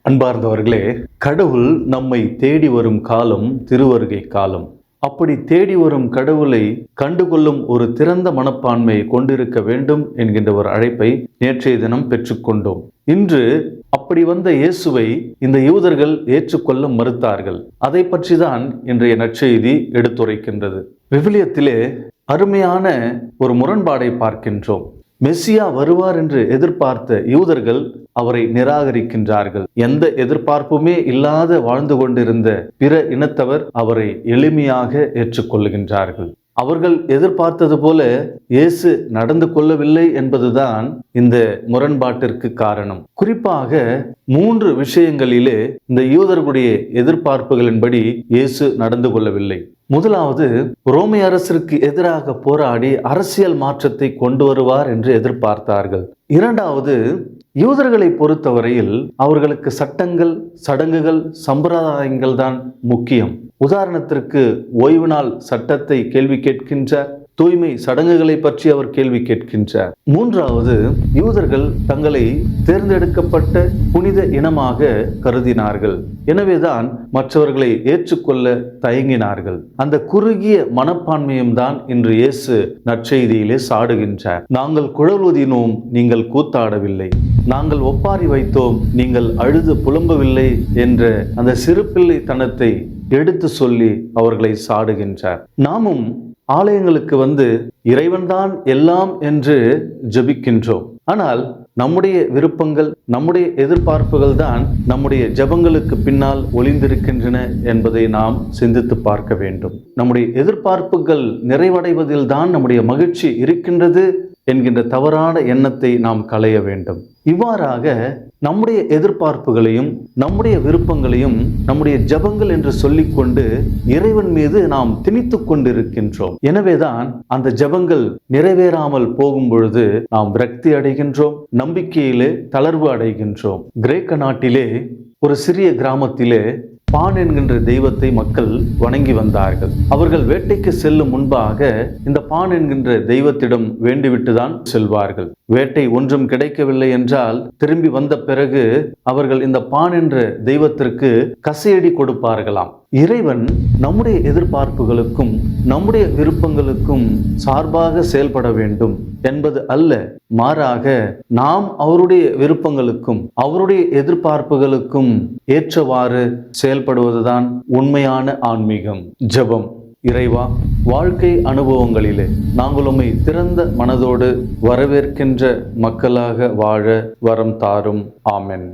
அன்பார்ந்தவர்களே, கடவுள் நம்மை தேடி வரும் காலம் திருவருகை காலம். அப்படி தேடி வரும் கடவுளை கண்டுகொள்ளும் ஒரு திறந்த மனப்பான்மையை கொண்டிருக்க வேண்டும் என்கின்ற ஒரு அழைப்பை நேற்றைய தினம் பெற்றுக்கொண்டோம். இன்று அப்படி வந்த இயேசுவை இந்த யூதர்கள் ஏற்றுக்கொள்ள மறுத்தார்கள். அதை பற்றிதான் இன்றைய நற்செய்தி எடுத்துரைக்கின்றது. விவிலியத்திலே அருமையான ஒரு முரண்பாடை பார்க்கின்றோம். மெசியா வருவார் என்று எதிர்பார்த்த யூதர்கள் அவரை நிராகரிக்கின்றார்கள். எந்த எதிர்பார்ப்புமே இல்லாத வாழ்ந்து கொண்டிருந்த பிற இனத்தவர் அவரை எளிமையாக ஏற்றுக்கொள்கின்றார்கள். அவர்கள் எதிர்பார்த்தது போல இயேசு நடந்து கொள்ளவில்லை என்பதுதான் இந்த முரண்பாட்டிற்கு காரணம். குறிப்பாக 3 விஷயங்களிலே இந்த யூதர்களுடைய எதிர்பார்ப்புகளின்படி இயேசு நடந்து கொள்ளவில்லை. முதலாவது, ரோமை அரசிற்கு எதிராக போராடி அரசியல் மாற்றத்தை கொண்டு வருவார் என்று எதிர்பார்த்தார்கள். இரண்டாவது, யூதர்களை பொறுத்தவரையில் அவர்களுக்கு சட்டங்கள், சடங்குகள், சம்பிரதாயங்கள் தான் முக்கியம். உதாரணத்திற்கு ஓய்வு நாள் சட்டத்தை கேள்வி கேட்கின்றார். தூய்மை சடங்குகளை பற்றி அவர் கேள்வி கேட்கின்றார். மூன்றாவது, யூதர்கள் தங்களை தேர்ந்தெடுக்கப்பட்ட புனித இனமாக கருதினார்கள். எனவேதான் மற்றவர்களை ஏற்றுக்கொள்ள தயங்கினார்கள். அந்த குறுகிய மனப்பான்மையும் தான் இன்று இயேசு நற்செய்தியிலே சாடுகின்றார். நாங்கள் குழலூதினோம், நீங்கள் கூத்தாடவில்லை. நாங்கள் ஒப்பாரி வைத்தோம், நீங்கள் அழுது புலம்பவில்லை என்ற அந்த சிறு பிள்ளைத்தனத்தை எடுத்து சொல்லி அவர்களை சாடுகின்றார். நாமும் ஆலயங்களுக்கு வந்து இறைவன்தான் எல்லாம் என்று ஜெபிக்கின்றோம். ஆனால் நம்முடைய விருப்பங்கள், நம்முடைய எதிர்பார்ப்புகள் தான் நம்முடைய ஜெபங்களுக்கு பின்னால் ஒளிந்திருக்கின்றன என்பதை நாம் சிந்தித்து பார்க்க வேண்டும். நம்முடைய எதிர்பார்ப்புகள் நிறைவடைவதில் தான் நம்முடைய மகிழ்ச்சி இருக்கின்றது என்கின்ற தவறான எண்ணத்தை நாம் களைய வேண்டும். இவ்வாறாக நம்முடைய எதிர்பார்ப்புகளையும் நம்முடைய விருப்பங்களையும் நம்முடைய ஜெபங்கள் என்று சொல்லிக்கொண்டு இறைவன் மீது நாம் திணித்து கொண்டிருக்கின்றோம். எனவேதான் அந்த ஜெபங்கள் நிறைவேறாமல் போகும் பொழுது நாம் விரக்தி அடைகின்றோம், நம்பிக்கையிலே தளர்வு அடைகின்றோம். கிரேக்க நாட்டிலே ஒரு சிறிய கிராமத்திலே பான் என்கின்ற தெய்வத்தை மக்கள் வணங்கி வந்தார்கள். அவர்கள் வேட்டைக்கு செல்லும் முன்பாக இந்த பான் என்கின்ற தெய்வத்திடம் வேண்டிவிட்டுதான் செல்வார்கள். வேட்டை ஒன்றும் கிடைக்கவில்லை என்றால் திரும்பி வந்த பிறகு அவர்கள் இந்த பான் என்ற தெய்வத்திற்கு கசையடி கொடுப்பார்களாம். இறைவன் நம்முடைய எதிர்பார்ப்புகளுக்கும் நம்முடைய விருப்பங்களுக்கும் சார்பாக செயல்பட வேண்டும் என்பது அல்ல. மாறாக நாம் அவருடைய விருப்பங்களுக்கும் அவருடைய எதிர்பார்ப்புகளுக்கும் ஏற்றவாறு செயல்படுவதுதான் உண்மையான ஆன்மீகம். ஜெபம். இறைவா, வாழ்க்கை அனுபவங்களிலே நாங்கள் உம்மை திறந்த மனதோடு வரவேற்கின்ற மக்களாக வாழ வரம் தாரும். ஆமென்.